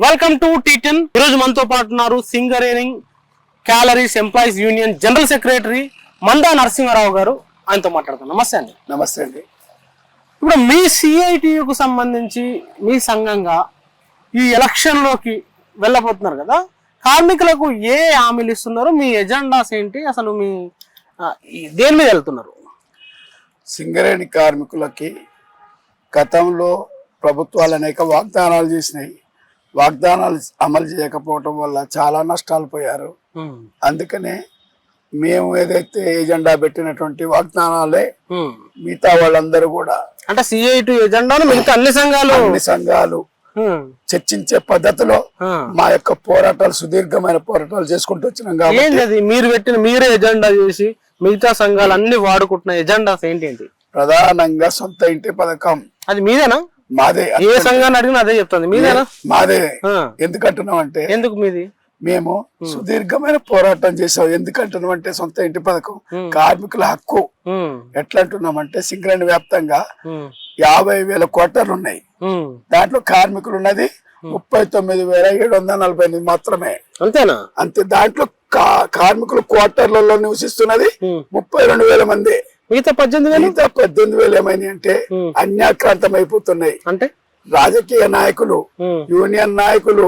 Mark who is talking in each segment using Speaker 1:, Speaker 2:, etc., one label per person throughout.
Speaker 1: Welcome to టీ10. ఈరోజు మనతో పాటు ఉన్నారు Singareni collieries employees union general secretary Manda Narasimha Rao. ఆయనతో మాట్లాడతాం. నమస్తే అండి.
Speaker 2: నమస్తే అండి.
Speaker 1: ఇప్పుడు మీ సిఐటియుకు సంబంధించి మీ సంఘంగా ఈ ఎలక్షన్లోకి వెళ్ళబోతున్నారు కదా, కార్మికులకు ఏ హామీలు ఇస్తున్నారు, మీ ఎజెండాస్ ఏంటి, అసలు మీ దేని మీద వెళ్తున్నారు?
Speaker 2: సింగరేణి కార్మికులకి గతంలో ప్రభుత్వాలు అనేక వాగ్దానాలు చేసినాయి. వాగ్దానాలు అమలు చేయకపోవటం వల్ల చాలా నష్టాలు పోయారు. అందుకనే మేము ఏదైతే ఎజెండా పెట్టినటువంటి వాగ్దానాలే మిగతా వాళ్ళందరూ కూడా,
Speaker 1: అంటే సిఐటి ఎజెండాను మిగతా అన్ని సంఘాలు
Speaker 2: చర్చించే పద్ధతిలో మా యొక్క పోరాటాలు, సుదీర్ఘమైన పోరాటాలు చేసుకుంటూ వచ్చినాం. కాబట్టి
Speaker 1: మీరే ఎజెండా చేసి మిగతా సంఘాలు అన్ని వాడుకుంటున్న ఎజెండాస్ ఏంటి?
Speaker 2: ప్రధానంగా సొంత ఇంటి పథకం.
Speaker 1: అది మీదేనా?
Speaker 2: మాదే.
Speaker 1: ఏ సంఘాన్ని అడిగినా అదే చెప్తుంది. మీదేనా?
Speaker 2: మాదే. ఎందుకంటున్నాం అంటే,
Speaker 1: ఎందుకు మీది?
Speaker 2: మేము సుదీర్ఘమైన పోరాటం చేసాం. ఎందుకంటున్నాం అంటే, సొంత ఇంటి పథకం కార్మికుల హక్కు. ఎట్లా అంటున్నామంటే, సింగరేణి వ్యాప్తంగా 50,000 క్వార్టర్లు ఉన్నాయి. దాంట్లో కార్మికులు ఉన్నది 39,748 మాత్రమే.
Speaker 1: అంతేనా?
Speaker 2: అంతే. దాంట్లో కార్మికులు క్వార్టర్లలో నివసిస్తున్నది 32,000 మంది.
Speaker 1: మిగతా
Speaker 2: 18,000 ఏమైనా అంటే అన్యాక్రాంతం అయిపోతున్నాయి. అంటే రాజకీయ నాయకులు, యూనియన్ నాయకులు,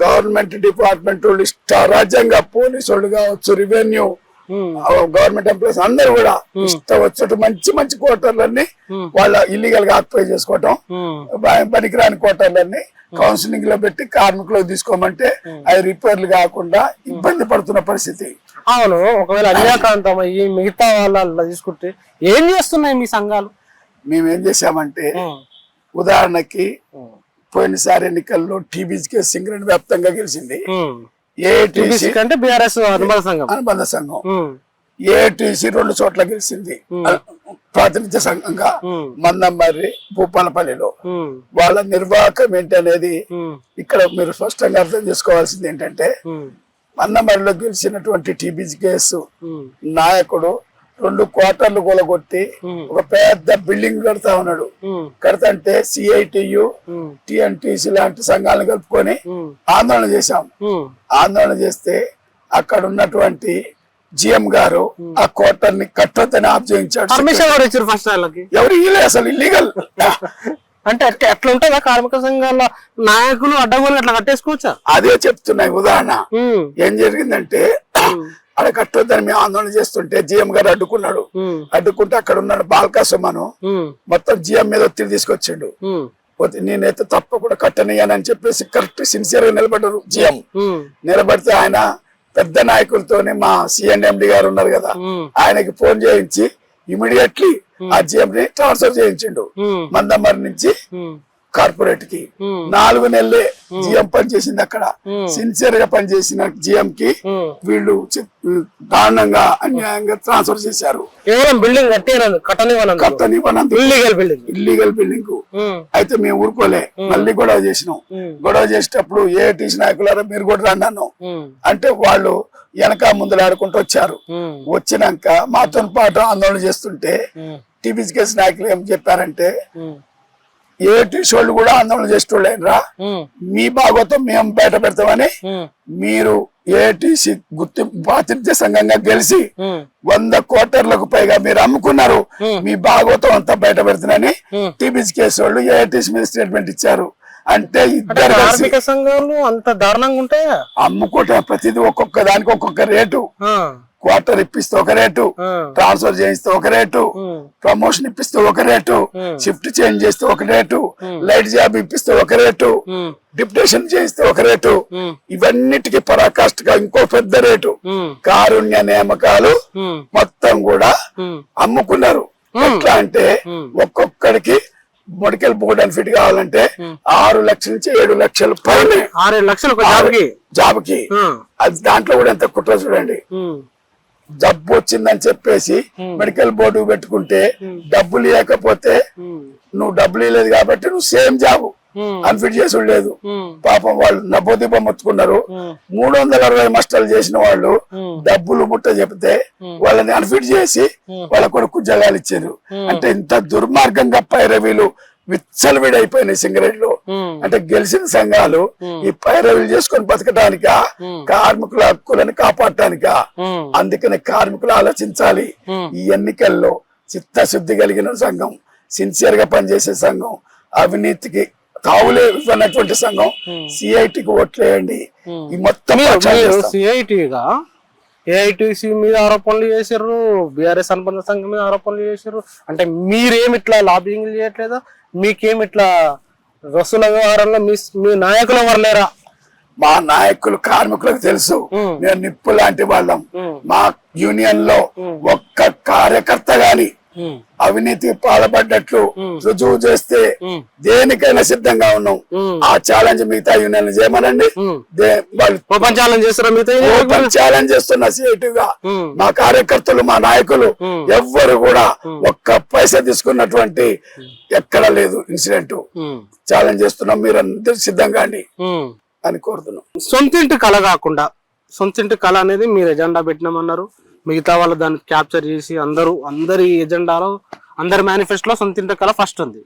Speaker 2: గవర్నమెంట్ డిపార్ట్మెంట్ ఇష్టారాజ్యంగా, పోలీసు వాళ్ళు కావచ్చు, రెవెన్యూ, గవర్నమెంట్ ఎంప్లాయీస్ అందరూ కూడా ఇష్టం వచ్చేట్టు మంచి మంచి క్వార్టర్లన్నీ వాళ్ళ ఇల్లీగల్ గా ఆక్యుపై చేసుకోవటం, పనికిరాని క్వార్టర్లన్నీ కౌన్సిలింగ్ లో పెట్టి కార్మికులకు తీసుకోమంటే అవి రిపేర్లు కాకుండా ఇబ్బంది పడుతున్న పరిస్థితి.
Speaker 1: అవును. ఒకవేళ అన్యాక్రాంతం అయ్యి మిగతా వాళ్ళ తీసుకుంటే ఏం చేస్తున్నాయి మీ సంఘాలు?
Speaker 2: మేమేం చేసామంటే, ఉదాహరణకి పోయినసారి ఎన్నికల్లో టీబీజీకే సింగరేణి వ్యాప్తంగా గెలిచింది. ఏటీసీ అంటే
Speaker 1: బీఆర్ఎస్ అనుబంధ
Speaker 2: సంఘం. ఏటీసీ 2 చోట్ల గెలిచింది ప్రాతినిధ్య సంఘంగా, మందమర్రి, భూపాలపల్లిలో. వాళ్ళ నిర్వాహకం ఏంటి అనేది ఇక్కడ మీరు స్పష్టంగా అర్థం చేసుకోవాల్సింది ఏంటంటే, మందమర్రిలో గెలిచినటువంటి టీబీజీకేఎస్ నాయకుడు 2 క్వార్టర్లు కూలగొట్టి ఒక పెద్ద బిల్డింగ్ కడతా ఉన్నాడు. కడతంటే సిఐటియు, టిఎన్టీసీ లాంటి సంఘాలను కలుపుకొని ఆందోళన చేశాం. ఆందోళన చేస్తే అక్కడ ఉన్నటువంటి జిఎం గారు ఆ క్వార్టర్ ని కట్టొద్దని ఆఫ్ చేయించాడు. ఎవరు ఇలే, అసలు ఇల్లీగల్.
Speaker 1: అంటే అట్లా ఉంటుందా? కార్మిక సంఘాల నాయకులు అడ్డగోలు అట్లా కట్టేసుకోవచ్చా?
Speaker 2: అదే చెప్తున్నాయి. ఉదాహరణ ఏం జరిగిందంటే, అక్కడ కట్టొద్దని మేము ఆందోళన చేస్తుంటే జిఎం గారు అడ్డుకున్నాడు. అడ్డుకుంటే అక్కడ ఉన్నాడు బాల్కాసుమను మొత్తం జిఎం మీద ఒత్తిడి తీసుకొచ్చిండు. నేనైతే తప్పకుండా కట్టనియనని చెప్పేసి కరెక్ట్ సిన్సియర్ గా నిలబడ్డారు జిఎం. నిలబడితే ఆయన పెద్ద నాయకులతోనే, మా సిఎండి గారు ఉన్నారు కదా, ఆయనకి ఫోన్ చేయించి ఇమీడియట్లీ ఆ జిఎం ని ట్రాన్స్ఫర్ చేయించిండు మందమర్రి నుంచి కార్పొరేట్ కి. 4 నెలలే జిఎం పనిచేసింది అక్కడ. సిన్సియర్ గా పనిచేసిన జిఎం కి వీళ్ళు దారుణంగా, అన్యాయంగా ట్రాన్స్ఫర్ చేశారు. Illegal building. అయితే మేము ఊరుకోలే, మళ్ళీ గొడవ చేసినాం. గొడవ చేసేటప్పుడు ఏటీసీ నాయకులారా మీరు కూడా రండి అంటే వాళ్ళు వెనక ముందులు ఆడుకుంటూ వచ్చారు. వచ్చినాక మాతో పాటు ఆందోళన చేస్తుంటే టీబీజీకేఎస్ నాయకులు ఏం చెప్పారంటే, ఏటీసీ వాళ్ళు కూడా ఆందోళన చేసేటోళ్ళేనరా, మీ భాగవతం మేము బయట పెడతామని మీరు ఏటీసీ ప్రాతినిధ్య సంఘంగా గెలిచి 100 కోట్లకు పైగా మీరు అమ్ముకున్నారు, మీ భాగవతం అంతా బయట పెడుతున్నారని టీబీజీకేఎస్ వాళ్ళు ఏటీసీ మీద స్టేట్మెంట్ ఇచ్చారు. అంటే ఇద్దరు
Speaker 1: కార్మిక సంఘాలు అంత దారుణంగా ఉంటాయా?
Speaker 2: అమ్ముకుంటే ప్రతిదీ ఒక్కొక్క దానికి ఒక్కొక్క రేటు. క్వార్టర్ ఇప్పిస్తే ఒక రేటు, ట్రాన్స్ఫర్ చేయిస్తే ఒక రేటు, ప్రమోషన్ ఇప్పిస్తే ఒక రేటు, షిఫ్ట్ చేంజ్ చేస్తే ఒక రేటు, లైట్ జాబ్ ఇప్పిస్తే ఒక రేటు, డిప్యుటేషన్ చేయిస్తే ఒక రేటు, ఇవన్నిటికీ పరాకాష్ఠ గా ఇంకో పెద్ద రేటు. కారుణ్య నియామకాలు మొత్తం కూడా అమ్ముకున్నారు. ఎట్లా అంటే ఒక్కొక్కడికి మెడికల్ బోర్డ్ అండ్ ఫిట్ కావాలంటే 6 లక్షల నుంచి 7 లక్షల పైన.
Speaker 1: 6 లక్షలు
Speaker 2: జాబ్కి. అది దాంట్లో కూడా ఎంత కుట్ర చూడండి. జబ్బు వచ్చిందని చెప్పేసి మెడికల్ బోర్డు పెట్టుకుంటే డబ్బులు ఇవ్వకపోతే, నువ్వు డబ్బులు ఇవ్వలేదు కాబట్టి నువ్వు సేమ్ జాబ్ అన్ఫిట్ చేసి లేదు. పాపం వాళ్ళు నపోదీపం మొత్తుకున్నారు. 360 మస్టర్లు చేసిన వాళ్ళు డబ్బులు ముట్ట చెప్తే వాళ్ళని అన్ఫిట్ చేసి వాళ్ళ కొడుకు ఉద్యోగాలు ఇచ్చారు. అంటే ఇంత దుర్మార్గంగా పైరవీలు విచ్చలవిడి అయిపోయినాయి సింగరేణిలో. అంటే గెలిచిన సంఘాలు ఈ పైరవీలు చేసుకొని బతకటానిక, కార్మికుల హక్కులను కాపాడటానిక? అందుకని కార్మికులు ఆలోచించాలి. ఈ ఎన్నికల్లో చిత్తశుద్ధి కలిగిన సంఘం, సిన్సియర్ గా పనిచేసే సంఘం, అవినీతికి తావులే ఇవ్వనటువంటి సంఘం సిఐటికి ఓట్లేయండి. ఈ మొత్తం
Speaker 1: సిఐటిగా ఏఐటీసీ మీద ఆరోపణలు చేసారు, బీఆర్ఎస్ అనుబంధ సంఘం మీద ఆరోపణలు చేసారు. అంటే మీరేమి ఇట్లా లాబింగ్ చేయట్లేదా? మీకేమి ఇట్లా వసూల వ్యవహారంలో మీ నాయకులు ఎవరు లేరా?
Speaker 2: మా నాయకులు కార్మికులకు తెలుసు, మేము నిప్పు లాంటి వాళ్ళం. మా యూనియన్ లో ఒక్క కార్యకర్త గాని అవినీతికి పాల్పడ్డట్లు రుజువు చేస్తే దేనికైనా సిద్ధంగా ఉన్నాం. ఆ ఛాలెంజ్ మిగతా యూనియన్ చేయమనండి.
Speaker 1: ఓపెన్ ఛాలెంజ్ చేస్తారా?
Speaker 2: ఓపెన్ ఛాలెంజ్ చేస్తున్నా సిఐటిగా. మా కార్యకర్తలు, మా నాయకులు ఎవ్వరు కూడా ఒక్క పైసా తీసుకున్నటువంటి ఎక్కడ లేదు ఇన్సిడెంట్. ఛాలెంజ్ చేస్తున్నాం, మీరు అందరూ సిద్ధంగా అండి అని కోరుతున్నాం.
Speaker 1: సొంతింటి కళ కాకుండా, సొంతింటి కళ అనేది మీరు ఎజెండా పెట్టినామన్నారు, మిగతా వాళ్ళు దాన్ని క్యాప్చర్ చేసి అందరి ఎజెండాలో, అందరి మేనిఫెస్టోలో సొంతింటి కళ ఫస్ట్ ఉంది.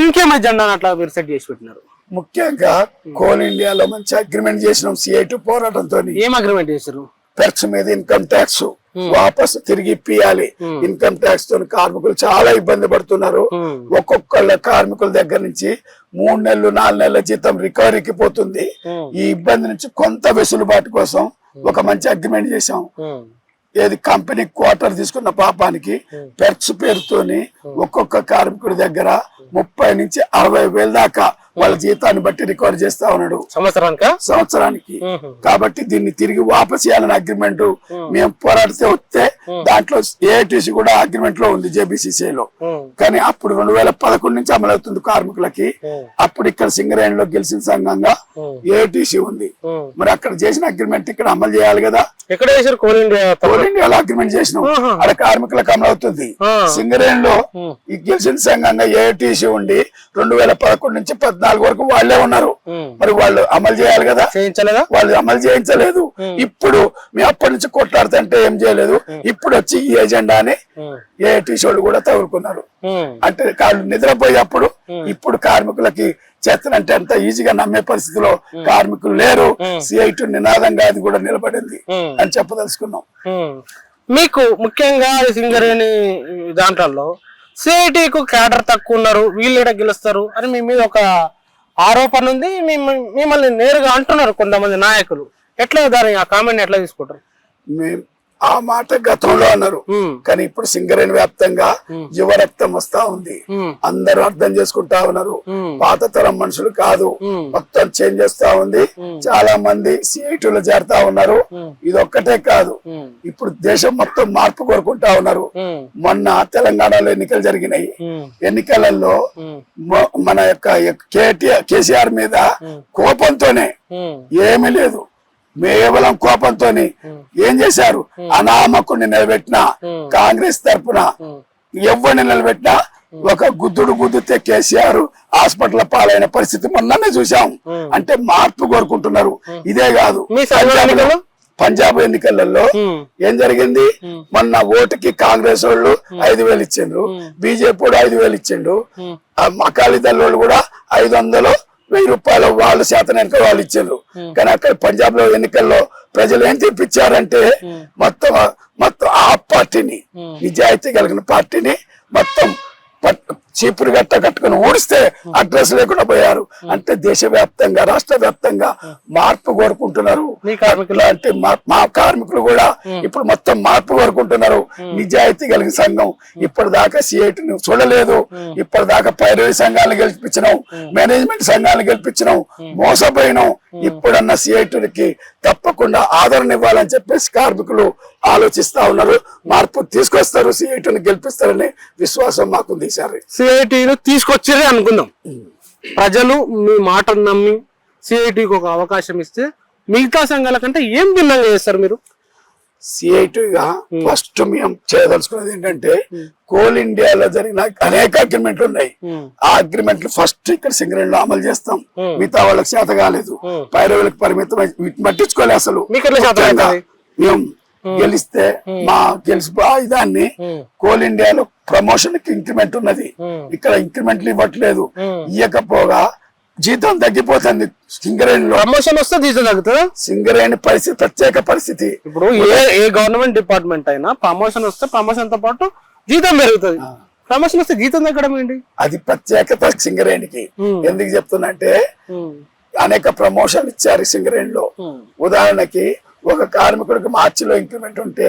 Speaker 1: ఇంకేం ఎజెండా అట్లా మీరు సెట్ చేసి పెట్టినారు?
Speaker 2: ముఖ్యంగా కోల్ ఇండియాలో మంచి అగ్రిమెంట్ చేసినాం సిఐటి పోరాటంతో.
Speaker 1: ఏం అగ్రిమెంట్ చేశారు?
Speaker 2: పెర్క్స్ మీద ఇన్కమ్ ట్యాక్స్ వాపస్ తిరిగి ఇప్పియాలి. ఇన్కమ్ ట్యాక్స్ తో కార్మికులు చాలా ఇబ్బంది పడుతున్నారు. ఒక్కొక్కళ్ళ కార్మికుల దగ్గర నుంచి 3 నెలలు 4 నెలల జీతం రికవరీకి పోతుంది. ఈ ఇబ్బంది నుంచి కొంత వెసులుబాటు కోసం ఒక మంచి అగ్రిమెంట్ చేశాం. ఏది కంపెనీ క్వార్టర్ తీసుకున్న పాపానికి పెర్క్స్ పేరుతోని ఒక్కొక్క కార్మికుడి దగ్గర 30 నుంచి 60 వేల దాకా వాళ్ళ జీతాన్ని బట్టి రికవర్ చేస్తా ఉన్నాడు సంవత్సరానికి. కాబట్టి దీన్ని తిరిగి వాపస్ చేయాలని అగ్రిమెంట్ మేము పోరాడితే వస్తే దాంట్లో ఏఐటీసీ కూడా అగ్రిమెంట్ లో ఉంది జేబీసీసీలో. కానీ అప్పుడు 2011 నుంచి అమలవుతుంది కార్మికులకి. అప్పుడు ఇక్కడ సింగరేణిలో గెలిచిన సంఘంగా ఏఐటీసీ ఉంది. మరి అక్కడ చేసిన అగ్రిమెంట్ ఇక్కడ అమలు చేయాలి కదా.
Speaker 1: ఎక్కడ చేశారు? కోల్
Speaker 2: ఇండియాలో అగ్రిమెంట్ చేసినాం, అక్కడ కార్మికులకు అమలవుతుంది. సింగరేణిలో ఈ గెలిచిన సంఘంగా ఏఐటీసీ ఉండి 2011 నుంచి 14 వరకు వాళ్ళే ఉన్నారు. మరి వాళ్ళు అమలు చేయాలి కదా, వాళ్ళు అమలు చేయించలేదు. ఇప్పుడు మేము అప్పటి నుంచి కొట్లాడుతుంటే ఏం చేయలేదు. ఇప్పుడు వచ్చి ఈ ఎజెండాని ఏఐటీసీ వాళ్ళు కూడా తగులుకున్నారు. అంటే వాళ్ళు నిద్రపోయేప్పుడు ఇప్పుడు కార్మికులకి చేతనంటే అంత ఈజీగా నమ్మే పరిస్థితిలో కార్మికులు లేరు. సిఐటి నినాదంగా అది కూడా నిలబడింది అని చెప్పదలుచుకున్నాం.
Speaker 1: మీకు ముఖ్యంగా సింగరేణి దాంట్లో సిఐటికు క్యాడర్ తక్కువ ఉన్నారు, వీళ్ళు గెలుస్తారు అని మీ మీద ఒక ఆరోపణ ఉంది. మిమ్మల్ని నేరుగా అంటున్నారు కొంతమంది నాయకులు. ఎట్లా దాని ఆ కామెంట్ ఎట్లా తీసుకుంటారు?
Speaker 2: ఆ మాట గతంలో అన్నారు, కానీ ఇప్పుడు సింగరేణి వ్యాప్తంగా యువ రక్తం వస్తా ఉంది. అందరూ అర్థం చేసుకుంటా ఉన్నారు. పాత తరం మనుషులు కాదు, మొత్తం చేంజ్ చేస్తా ఉంది. చాలా మంది సిఐటీలో చేరుతా ఉన్నారు. ఇది ఒక్కటే కాదు, ఇప్పుడు దేశం మొత్తం మార్పు కోరుకుంటా ఉన్నారు. మొన్న తెలంగాణలో ఎన్నికలు జరిగినాయి. ఎన్నికలలో మన యొక్క కేసీఆర్ మీద కోపంతోనే, ఏమీ లేదు, కేవలం కోపంతో ఏం చేశారు, అనామకుడిని నిలబెట్టినా కాంగ్రెస్ తరఫున ఎవరిని నిలబెట్టినా ఒక గుద్దుడు గుద్దుతే కేసీఆర్ హాస్పిటల్ పాలైన పరిస్థితి మొన్ననే చూసాం. అంటే మార్పు కోరుకుంటున్నారు. ఇదే కాదు, పంజాబ్ ఎన్నికలలో ఏం జరిగింది, మొన్న ఓటుకి కాంగ్రెస్ వాళ్ళు 5,000 ఇచ్చిండ్రు, బీజేపీ కూడా 5,000 ఇచ్చిండు, అకాలీదళ్ వాళ్ళు కూడా 500, 1000 రూపాయలు వాళ్ళ శాతం వెనుక వాళ్ళు ఇచ్చారు. కానీ అక్కడ పంజాబ్ లో ఎన్నికల్లో ప్రజలు ఏం తెప్పించారంటే మొత్తం ఆ పార్టీని, నిజాయితీ కలిగిన పార్టీని మొత్తం చీపురు గట్ట కట్టుకుని ఊడిస్తే అడ్రస్ లేకుండా పోయారు. అంటే దేశవ్యాప్తంగా, రాష్ట్ర వ్యాప్తంగా మార్పు కోరుకుంటున్నారు. అంటే మా కార్మికులు కూడా ఇప్పుడు మొత్తం మార్పు కోరుకుంటున్నారు. నిజాయితీ కలిగిన సంఘం ఇప్పటిదాకా సిఐటిని చూడలేదు. ఇప్పటిదాకా పైరవీ సంఘాలను గెలిపించినాం, మేనేజ్మెంట్ సంఘాలను గెలిపించినాం, మోసపోయినాం. ఇప్పుడన్న సిఐటికి తప్పకుండా ఆదరణ ఇవ్వాలని చెప్పేసి కార్మికులు ఆలోచిస్తా ఉన్నారు. మార్పు తీసుకొస్తారు, సిఐటిని గెలిపిస్తారనే విశ్వాసం మాకుంది. ఈసారి
Speaker 1: సిఐటిను తీసుకొచ్చారే అనుకుందాం. ప్రజలు మీ మాటను నమ్మి సిఐటికి ఒక అవకాశం ఇస్తే మిగతా సంఘాల కంటే ఏం భిన్నంగా చేస్తారు మీరు?
Speaker 2: సిఐటిగా ఫస్ట్ మేము చేయదలుచుకున్నది ఏంటంటే, కోల్ ఇండియాలో జరిగిన అనేక అగ్రిమెంట్లు ఉన్నాయి. ఆ అగ్రిమెంట్లు ఫస్ట్ ఇక్కడ సింగరేణిలో అమలు చేస్తాం. మిగతా వాళ్ళకి చేత కాలేదు, పైరవులకు పరిమితం పట్టించుకోలే. అసలు మేము గెలిస్తే మా గెలుపు ఆయుధాన్ని కోల్ ఇండియాలో ప్రమోషన్ కి ఇంక్రిమెంట్ ఉన్నది, ఇక్కడ ఇంక్రిమెంట్లు ఇవ్వట్లేదు. ఇవ్వకపోగా జీతం తగ్గిపోతుంది. సింగరేణిలో
Speaker 1: ప్రమోషన్ వస్తే జీతం తగ్గుతుందా?
Speaker 2: సింగరేణి పరిస్థితి ప్రత్యేక పరిస్థితి.
Speaker 1: ఇప్పుడు ఏ గవర్నమెంట్ డిపార్ట్మెంట్ అయినా ప్రమోషన్ వస్తే ప్రమోషన్ తో పాటు జీతం పెరుగుతుంది, ప్రమోషన్ వస్తే జీతం తగ్గడం ఏంటి?
Speaker 2: అది ప్రత్యేకత సింగరేణికి. ఎందుకు చెప్తున్నా అంటే అనేక ప్రమోషన్ ఇచ్చారు సింగరేణిలో. ఉదాహరణకి ఒక కార్మికుడికి మార్చిలో ఇంక్రిమెంట్ ఉంటే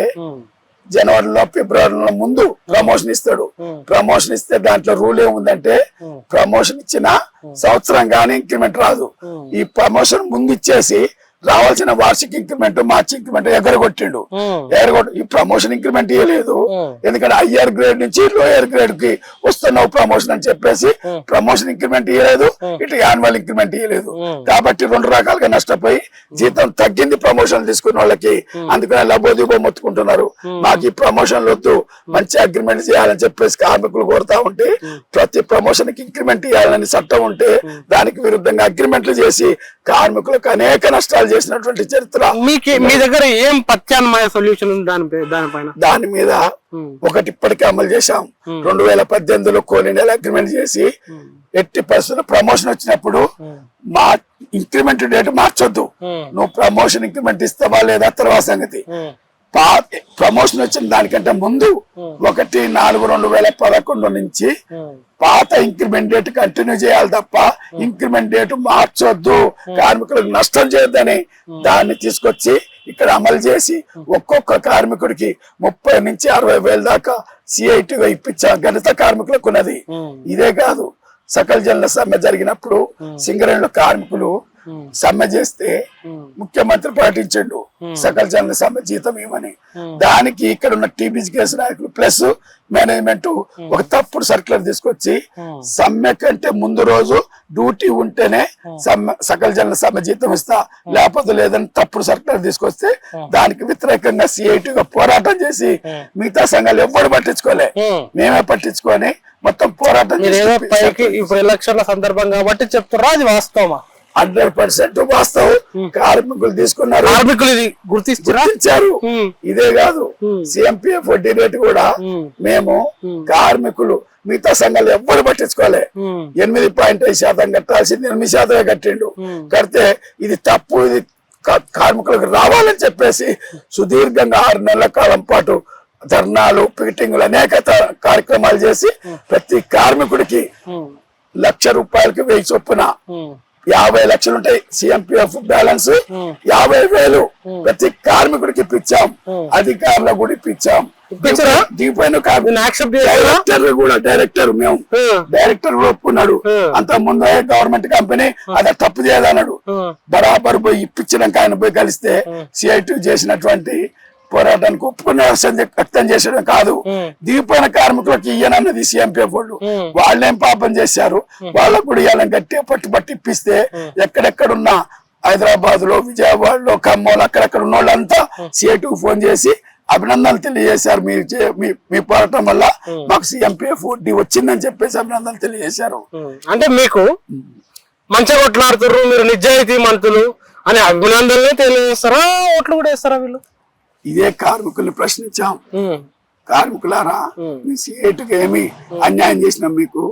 Speaker 2: జనవరిలో ఫిబ్రవరిలో ముందు ప్రమోషన్ ఇస్తాడు. ప్రమోషన్ ఇస్తే దాంట్లో రూల్ ఏముందంటే ప్రమోషన్ ఇచ్చిన సంవత్సరం గానీ ఇంక్రిమెంట్ రాదు. ఈ ప్రమోషన్ ముందు ఇచ్చేసి రావాల్సిన వార్షిక ఇంక్రిమెంట్ మార్చి ఇంక్రిమెంట్ ఎగరగొట్టిండు. ఈ ప్రమోషన్ ఇంక్రిమెంట్ ఇవ్వలేదు, ఎందుకంటే హయ్యర్ గ్రేడ్ నుంచి లోయర్ గ్రేడ్ కి వస్తున్నావు ప్రమోషన్ అని చెప్పేసి ప్రమోషన్ ఇంక్రిమెంట్ ఇవ్వలేదు, ఇటు యాన్యువల్ ఇంక్రిమెంట్ ఇవ్వలేదు. కాబట్టి 2 రకాలుగా నష్టపోయి జీతం తగ్గింది ప్రమోషన్ తీసుకున్న వాళ్ళకి. అందుకని లబోదిబో మొత్తుకుంటున్నారు, మాకు ఈ ప్రమోషన్లు వద్దు, మంచి అగ్రిమెంట్ చేయాలని చెప్పేసి కార్మికులు కోరుతా ఉంటే, ప్రతి ప్రమోషన్ కి ఇంక్రిమెంట్ ఇవ్వాలని చట్టం ఉంటే దానికి విరుద్ధంగా అగ్రిమెంట్లు చేసి కార్మికులకు అనేక నష్టాలు చేసినటువంటి చరిత్ర.
Speaker 1: మీ దగ్గర ఏం ప్రత్యామ్నాయ సొల్యూషన్ ఉంది దానిపైన?
Speaker 2: దాని మీద ఒకటి ఇప్పటికే అమలు చేశాం. 2018లో కోల్ ఇండియా అగ్రిమెంట్ చేసి ఎట్టి పరిస్థితుల్లో ప్రమోషన్ వచ్చినప్పుడు మా ఇంక్రిమెంట్ డేట్ మార్చొద్దు, నువ్వు ప్రమోషన్ ఇంక్రిమెంట్ ఇస్తావా లేదా తర్వాత సంగతి. ప్రమోషన్ వచ్చిన దానికంటే ముందు 1/4/2011 నుంచి పాత ఇంక్రిమెంట్ డేట్ కంటిన్యూ చేయాలి తప్ప ఇంక్రిమెంట్ డేట్ మార్చొద్దు, కార్మికులకు నష్టం చేయొద్దని దాన్ని తీసుకొచ్చి ఇక్కడ అమలు చేసి ఒక్కొక్క కార్మికుడికి 30 నుంచి 60 వేల దాకా సిఐటిగా ఇప్పించా గణిత కార్మికులకు ఉన్నది. ఇదే కాదు, సకల జనుల సమ్మె జరిగినప్పుడు సింగరేణిలో కార్మికులు సమ్మె చేస్తే ముఖ్యమంత్రి ప్రకటించండు సకల జనుల సమ్మె జీతం ఇవ్వమని. దానికి ఇక్కడ ఉన్న టీబీజీ కేసు నాయకులు ప్లస్ మేనేజ్మెంట్ ఒక తప్పుడు సర్క్యులర్ తీసుకొచ్చి సమ్మె కంటే ముందు రోజు డ్యూటీ ఉంటేనే సకల జనుల సమ్మె జీతం ఇస్తా, లేకపోతే లేదని తప్పుడు సర్క్యులర్ తీసుకొస్తే దానికి వ్యతిరేకంగా సిఐటిగా పోరాటం చేసి మిగతా సంఘాలు ఎవ్వరు పట్టించుకోలే, మేమే పట్టించుకొని మొత్తం పోరాటం చేసి
Speaker 1: ఇప్పుడు ఎలక్షన్ల సందర్భం కాబట్టి చెప్తారా, అది వాస్తవమా?
Speaker 2: 100% వాస్తవం. కార్మికులు తీసుకున్నారు, కార్మికులు గుర్తించారు. ఇదే కాదు, సిఎంపిఎఫ్ వడ్డీ రేటు కూడా మేము కార్మికులు మిగతా సంఘాలు ఎవ్వరు పట్టించుకోలే. 8.5% కట్టాల్సింది 8% కట్టిండు. కడితే ఇది తప్పు, ఇది కార్మికులకు రావాలని చెప్పేసి సుదీర్ఘంగా 6 నెలల కాలం పాటు ధర్నాలు, పికెటింగ్లు అనేక కార్యక్రమాలు చేసి ప్రతి కార్మికుడికి ₹1,00,000 1000 చొప్పున 50 లక్షలు ఉంటాయి సిఎంపిఎఫ్ బ్యాలెన్స్, 50,000 ప్రతి కార్మికుడికి ఇప్పించాం, అధికారులకు కూడా ఇప్పించాం. డైరెక్టర్ మేము డైరెక్టర్ కూడా ఒప్పుకున్నాడు. అంత ముందే గవర్నమెంట్ కంపెనీ అదే తప్పు చేయదన్నాడు. బరాబర్ పోయి ఇప్పించినాక ఆయన పోయి కలిస్తే సిఐటి చేసినటువంటి పోరాటానికి ఒప్పుకునే వ్యక్తం చేసడం కాదు, దిగిపోయిన కార్మికులకు ఇయ్యనన్నది సిఎంపిఎఫ్ వాళ్ళు. వాళ్ళేం పాపం చేశారు, వాళ్ళకు కూడా ఇయ్యాలని గట్టిగా పట్టి ఇప్పిస్తే ఎక్కడెక్కడున్నా హైదరాబాద్ లో, విజయవాడలో, ఖమ్మంలో అక్కడెక్కడ ఉన్న వాళ్ళంతా సిఐటికి ఫోన్ చేసి అభినందనలు తెలియజేశారు. మీ పోరాటం వల్ల మాకు సిఎంపిఎఫ్ వడ్డీ వచ్చిందని చెప్పేసి అభినందనలు తెలియజేశారు.
Speaker 1: అంటే మీకు మంచిగా కొట్లాడుతున్నారు, మీరు నిజాయితీ మంతులు అని అభినందనలు తెలియజేస్తారా, ఓట్లు కూడా వేస్తారా వీళ్ళు?
Speaker 2: ఇదే కార్మికుల్ని ప్రశ్నించాం, కార్మికులారా మీ సిఐటికి ఏమి అన్యాయం చేసినాం మీకు,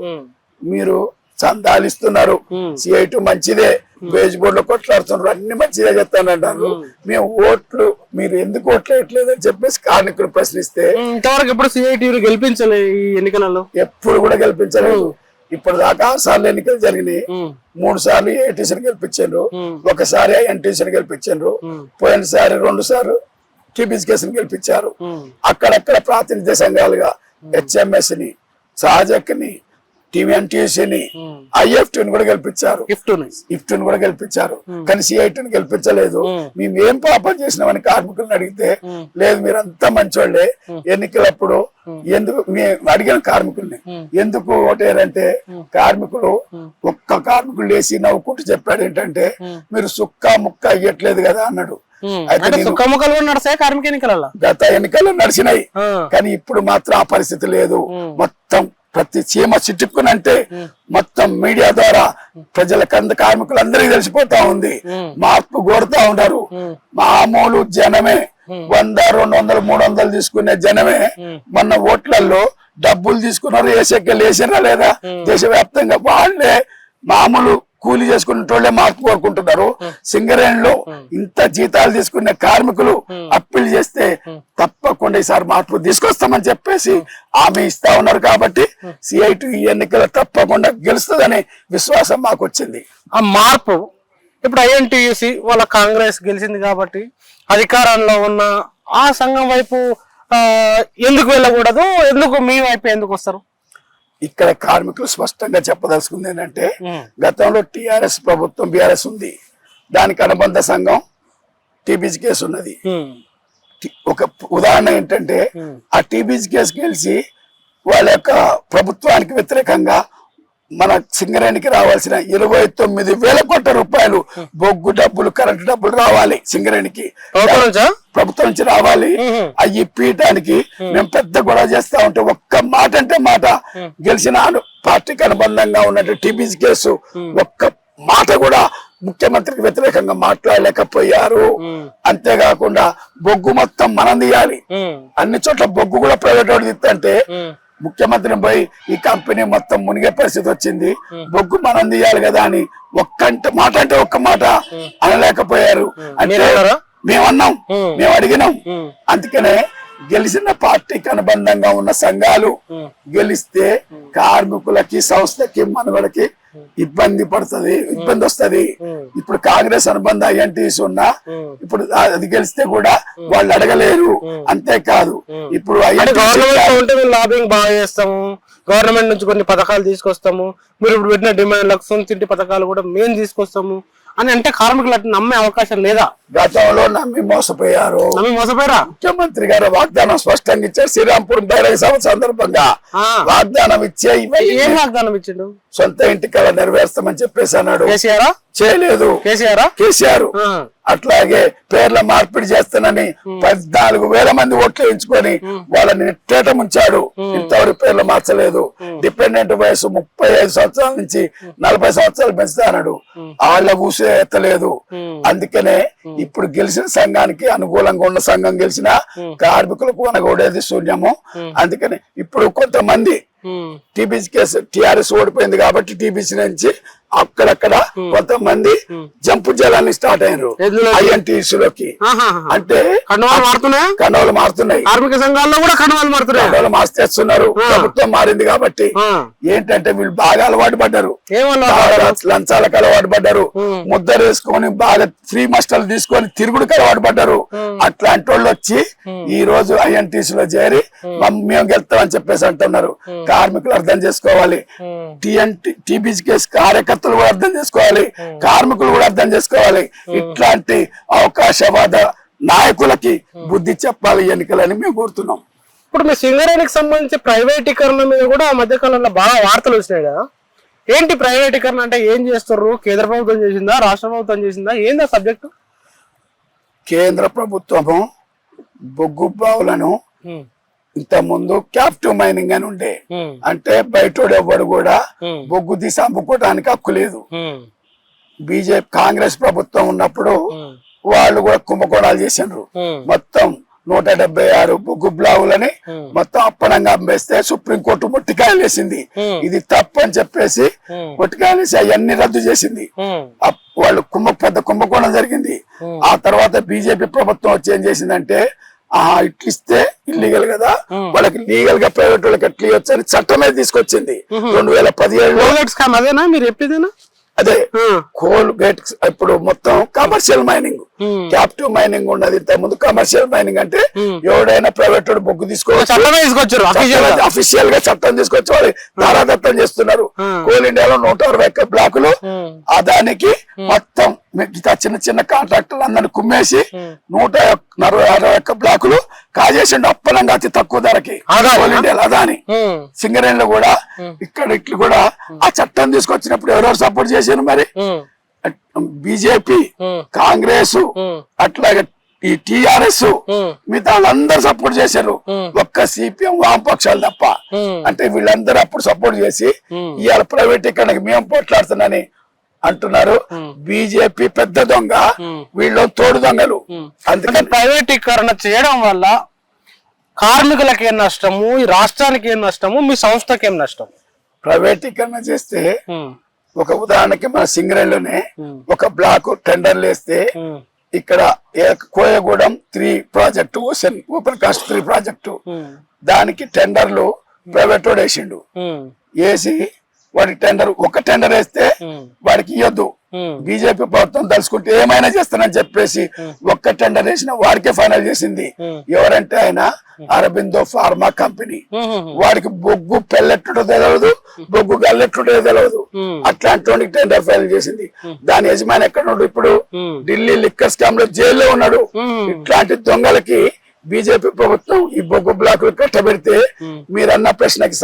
Speaker 2: మీరు చందాలు ఇస్తున్నారు, సిఐటి మంచిదే, వేజ్ బోర్డులో కొట్లాడుతున్నారు, అన్ని మంచిదే చెప్తానంటారు, మేము ఓట్లు మీరు ఎందుకు ఓట్లు వేయట్లేదు అని చెప్పేసి కార్మికులు ప్రశ్నిస్తే
Speaker 1: ఇంతవరకు ఎప్పుడు సిఐటి గెలిపించలే, ఈ ఎన్నికలలో ఎప్పుడు
Speaker 2: కూడా గెలిపించలేదు. ఇప్పుడు దాకా 6 సార్లు ఎన్నికలు జరిగినాయి, 3 సార్లు ఏటీసీని గెలిపించారు, ఒకసారి ఎన్టీసీని గెలిపించారు, పోయినసారి 2 సార్లు టీబీజీ కేసుని గెలిపించారు. అక్కడక్కడ ప్రాతినిధ్య సంఘాలుగా హెచ్ఎంఎస్ ని, సాజక్ ని, టీఎన్టీసీని, ఐఎఫ్టీని కూడా గెలిపించారు, ఇఫ్టీని కూడా గెలిపించారు. కానీ సిఐటిని గెలిపించలేదు. మేము ఏం పాపం చేసినామని కార్మికులను అడిగితే లేదు మీరంతా మంచోళ్లే, ఎన్నికలప్పుడు ఎందుకు అడిగిన కార్మికుల్ని ఎందుకు ఓటేరంటే కార్మికులు ఒక్క కార్మికులు లేచి నవ్వుకుంటూ చెప్పాడు ఏంటంటే మీరు సుక్క ముక్క అయ్యట్లేదు కదా అన్నాడు. గత ఎన్నికల్లో నడిచినాయి కానీ ఇప్పుడు మాత్రం ఆ పరిస్థితి లేదు. మొత్తం ప్రతి చీమ చిట్టుకునంటే మొత్తం మీడియా ద్వారా ప్రజలకంద కార్మికులందరికీ తెలిసిపోతా ఉంది, మార్పు కోరుతా ఉన్నారు. మామూలు జనమే 100, 200, 300 తీసుకునే జనమే మొన్న ఓట్లలో డబ్బులు తీసుకున్నారు, వేసేకెళ్ళి వేసారా లేదా? దేశవ్యాప్తంగా వాళ్ళే మామూలు కూలి చేసుకునేటోళ్లే మార్పు కోరుకుంటున్నారు. సింగరేణిలో ఇంత జీతాలు తీసుకునే కార్మికులు అప్పీల్ చేస్తే తప్పకుండా ఈసారి మార్పు తీసుకొస్తామని చెప్పేసి హామీ ఇస్తా ఉన్నారు. కాబట్టి CIT ఈ ఎన్నికలు తప్పకుండా గెలుస్తుందనే విశ్వాసం మాకు వచ్చింది.
Speaker 1: ఆ మార్పు ఇప్పుడు INTUC వాళ్ళ కాంగ్రెస్ గెలిచింది కాబట్టి అధికారంలో ఉన్న ఆ సంఘం వైపు ఎందుకు వెళ్ళకూడదు? ఎందుకు మీ వైపు ఎందుకు వస్తారు?
Speaker 2: ఇక్కడ కార్మికులు స్పష్టంగా చెప్పదలుచుకుంది ఏంటంటే, గతంలో TRS ప్రభుత్వం BRS ఉంది, దానికి అనుబంధ సంఘం TBGKS ఉన్నది. ఒక ఉదాహరణ ఏంటంటే, ఆ TBGKS గెలిచి వాళ్ళ యొక్క ప్రభుత్వానికి వ్యతిరేకంగా మన సింగరేణికి రావాల్సిన 29,000 కోట్ల రూపాయలు బొగ్గు డబ్బులు, కరెంటు డబ్బులు రావాలి సింగరేణికి, ప్రభుత్వం నుంచి రావాలి. అవి పీయటానికి మేము పెద్ద గొడవ చేస్తా ఉంటే ఒక్క మాట అంటే మాట గెలిచిన పార్టీకి అనుబంధంగా ఉన్నట్టు TBGKS ఒక్క మాట కూడా ముఖ్యమంత్రికి వ్యతిరేకంగా మాట్లాడలేకపోయారు. అంతేకాకుండా బొగ్గు మొత్తం మనం తీయాలి, అన్ని చోట్ల బొగ్గు కూడా ప్రైవేట్ వాడు తీస్తే ముఖ్యమంత్రిని పోయి ఈ కంపెనీ మొత్తం మునిగే పరిస్థితి వచ్చింది, బొగ్గు మనం తీయాలి కదా అని మాట అంటే ఒక్క మాట అనలేకపోయారు. అంటే మేమన్నాం, మేము అడిగినాం. అందుకనే గెలిచిన పార్టీకి అనుబంధంగా ఉన్న సంఘాలు గెలిస్తే కార్మికులకి, సంస్థకి, మనుగడకి ఇబ్బంది వస్తది. ఇప్పుడు కాంగ్రెస్ అనుబంధ INTUC ఉన్నా ఇప్పుడు అది గెలిస్తే కూడా వాళ్ళు అడగలేరు. అంతేకాదు ఇప్పుడు
Speaker 1: లాబింగ్ బాగా చేస్తాము, గవర్నమెంట్ నుంచి కొన్ని పథకాలు తీసుకొస్తాము, మీరు ఇప్పుడు పెట్టిన డిమాండ్లకు సొంత ఇంటి పథకాలు కూడా మేము తీసుకొస్తాము అని అంటే కార్మికులు అట్లా నమ్మే అవకాశం లేదా?
Speaker 2: గతంలో నమ్మి మోసపోయారు. ముఖ్యమంత్రి గారు వాగ్దానం స్పష్టంగా ఇచ్చారు. శ్రీరాంపూర్ బహిరంగ సభ సందర్భంగా వాగ్దానం ఇచ్చే
Speaker 1: ఏం వాగ్దానం ఇచ్చిండు?
Speaker 2: సొంత ఇంటి కళ నెరవేర్స్తామని చెప్పేసి అన్నాడు.
Speaker 1: చేయలేదు.
Speaker 2: కేసీఆర్ అట్లాగే పేర్ల మార్పిడి చేస్తానని 14,000 మంది ఓట్లు వేయించుకొని వాళ్ళని నెట్టేట ముంచాడు. ఇంతవరకు పేర్లు మార్చలేదు. డిపెండెంట్ వయసు 35 సంవత్సరాల నుంచి 40 సంవత్సరాలు పెంచుతానడు. వాళ్ళ ఊసే ఎత్తలేదు. అందుకనే ఇప్పుడు గెలిచిన సంఘానికి అనుకూలంగా ఉన్న సంఘం గెలిచిన కార్మికులకు అనగూడేది శూన్యము. అందుకని ఇప్పుడు కొంతమంది TBGKS TRS ఓడిపోయింది కాబట్టి TBC నుంచి అక్కడక్కడ కొంతమంది జంపు జలాన్ని స్టార్ట్ అయ్యారు INTUC లోకి. అంటే కండవాలు మారుతున్నాయి,
Speaker 1: కార్మిక సంఘాల్లో కూడా కండవాలు
Speaker 2: మార్చేస్తున్నారు. ప్రభుత్వం మారింది కాబట్టి ఏంటంటే వీళ్ళు బాగా అలవాటు పడ్డారు, లంచాలకు అలవాటు పడ్డారు, ముద్దరు వేసుకొని బాగా ఫ్రీ మస్టర్లు తీసుకొని తిరుగుడుకి అలవాటు పడ్డారు. అట్లాంటి వాళ్ళు వచ్చి ఈ రోజు INTUC లో చేరి మేము గెలుస్తామని చెప్పేసి అంటున్నారు. కార్మికులు అర్థం చేసుకోవాలి, TBGKS కార్యకర్తలు కూడా అర్థం చేసుకోవాలి, కార్మికులు కూడా అర్థం చేసుకోవాలి. ఇట్లాంటి అవకాశవాద నాయకులకి బుద్ధి చెప్పాలి ఎన్నికలని మేము కోరుతున్నాం.
Speaker 1: ఇప్పుడు మీ సింగరేణికి సంబంధించి ప్రైవేటీకరణ మీద కూడా ఆ మధ్య కాలంలో బాగా వార్తలు వచ్చినాయి కదా. ఏంటి ప్రైవేటీకరణ అంటే ఏం చేస్తారు? కేంద్ర ప్రభుత్వం చేసిందా, రాష్ట్ర ప్రభుత్వం చేసిందా, ఏందా సబ్జెక్టు?
Speaker 2: కేంద్ర ప్రభుత్వము బొగ్గు బావులను ఇంత ముందు క్యాప్టివ్ మైనింగ్ అని ఉండే, అంటే బయటోడు ఎవ్వడు కూడా బొగ్గు తీసి అమ్ముకోవడానికి హక్కు లేదు. బీజేపీ కాంగ్రెస్ ప్రభుత్వం ఉన్నప్పుడు వాళ్ళు కూడా కుంభకోణాలు చేసిండ్రు. మొత్తం 176 బొగ్గు బ్లాగులని మొత్తం అప్పనంగా అమ్మేస్తే సుప్రీంకోర్టు మొట్టికాయలు వేసింది. ఇది తప్పు అని చెప్పేసి మొట్టికాయలు వేసి అవన్నీ రద్దు చేసింది. వాళ్ళు పెద్ద కుంభకోణం జరిగింది. ఆ తర్వాత బీజేపీ ప్రభుత్వం వచ్చి ఏం చేసిందంటే, ఇట్లు ఇస్తే ఇల్లీగల్ కదా, వాళ్ళకి లీగల్ గా ప్రైవేట్ వాళ్ళకి ఎట్లా ఇవ్వచ్చు అని చట్టమే తీసుకొచ్చింది 2017.
Speaker 1: మీరు చెప్పేదేనా?
Speaker 2: అదే కోల్ గేట్. ఇప్పుడు మొత్తం కమర్షియల్ మైనింగ్, క్యాప్టివ్ మైనింగ్ ఉన్నది. ఇంత ముందు కమర్షియల్ మైనింగ్ అంటే ఎవడైనా ప్రైవేట్ వాడు బొగ్గు తీసుకోవచ్చు, అఫీషియల్ గా చట్టం తీసుకొచ్చి వాళ్ళు ధారాదత్తం చేస్తున్నారు. కోల్ ఇండియాలో 160 బ్లాకులు దానికి మొత్తం చిన్న చిన్న కాంట్రాక్టర్లు అందరిని కుమ్మేసి 160 బ్లాకులు కాజేసిండు అప్పనంగా అతి తక్కువ ధరకి. కోల్ ఇండియాలో అదాని సింగరేణిలో కూడా ఇక్కడ ఇట్లు కూడా ఆ చట్టం తీసుకొచ్చినప్పుడు ఎవరెవరు సపోర్ట్ చేశారు మరి? బీజేపీ, కాంగ్రెస్, అట్లాగే ఈ TRS, మిగతా వాళ్ళందరూ సపోర్ట్ చేశారు. ఒక్క CPM వామపక్షాలు తప్ప. అంటే వీళ్ళందరూ అప్పుడు సపోర్ట్ చేసి ఇవాళ ప్రైవేటీకరణకి మేము పోట్లాడుతున్నాని అంటున్నారు. బీజేపీ పెద్ద దొంగ, వీళ్ళు తోడు దొంగలు. అందుకని
Speaker 1: ప్రైవేటీకరణ చేయడం వల్ల కార్మికులకి ఏం నష్టము, ఈ రాష్ట్రానికి ఏం నష్టము, మీ సంస్థకి ఏం నష్టం?
Speaker 2: ప్రైవేటీకరణ చేస్తే ఒక ఉదాహరణకి మన సింగరేణిలోనే ఒక బ్లాక్ టెండర్లు వేస్తే ఇక్కడ Koyagudem 3 project, open cast 3 project, దానికి టెండర్లు ప్రైవేట్ వాడు వేసిండు. వేసి వాడికి ఒక టెండర్ వేస్తే వాడికి ఇవ్వద్దు. బీజేపీ ప్రభుత్వం తలుచుకుంటే ఏమైనా చేస్తానని చెప్పేసి ఒక్క టెండర్ వేసిన వాడికే ఫైనల్ చేసింది. ఎవరంటే ఆయన అరబిందో ఫార్మా కంపెనీ. వాడికి బొగ్గు పెళ్ళెట్టుడో తెలియదు, బొగ్గు గల్లెట్టుడో తెలియదు. అట్లాంటి టెండర్ ఫైనల్ చేసింది. దాని యజమాని ఎక్కడ ఉన్నాడు ఇప్పుడు? ఢిల్లీ లిక్కర్ స్కామ్ లో జైల్లో ఉన్నాడు. ఇట్లాంటి దొంగలకి బీజేపీ ప్రభుత్వం ఈ బొగ్గు బ్లాకులు కట్టబెడితే మీరన్న ప్రశ్నకి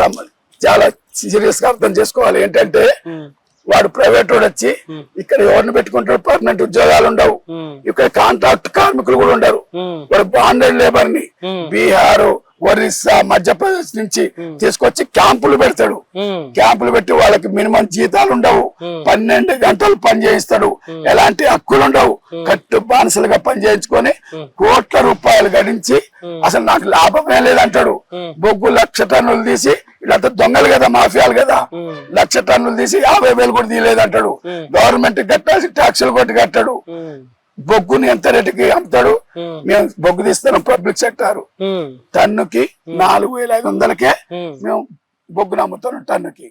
Speaker 2: చాలా సీరియస్ గా అర్థం చేసుకోవాలి. ఏంటంటే వాడు ప్రైవేట్ వాడు వచ్చి ఇక్కడ ఎవరిని పెట్టుకుంటాడు? పర్మనెంట్ ఉద్యోగాలు ఉండవు. ఇక్కడ కాంట్రాక్ట్ కార్మికులు కూడా ఉండరు. వాడు బాండెడ్ లేబర్ ని బీహార్, ఒరిస్సా, మధ్యప్రదేశ్ నుంచి తీసుకొచ్చి క్యాంపులు పెడతాడు. క్యాంపులు పెట్టి వాళ్ళకి మినిమం జీతాలు ఉండవు. 12 గంటలు పని చేయిస్తాడు. ఎలాంటి హక్కులు ఉండవు. కట్టు బానిసలుగా పని చేయించుకొని కోట్ల రూపాయలు గడించి అసలు నాకు లాభమే లేదంటాడు. బొగ్గు 1,00,000 టన్నులు తీసి, ఇదంతా దొంగలు కదా, మాఫియాలు కదా, 1,00,000 టన్నులు తీసి 50,000 కూడా తీయలేదంటాడు. గవర్నమెంట్ కట్టాల్సి ట్యాక్సులు కొట్టి కట్టాడు. బొగ్గుని ఎంత రేటుకి అమ్ముతాడు? మేము బొగ్గు తీస్తాం పబ్లిక్ సెక్టార్, టన్నుకి 4,500కే మేము బొగ్గును అమ్ముతాం టన్నుకి.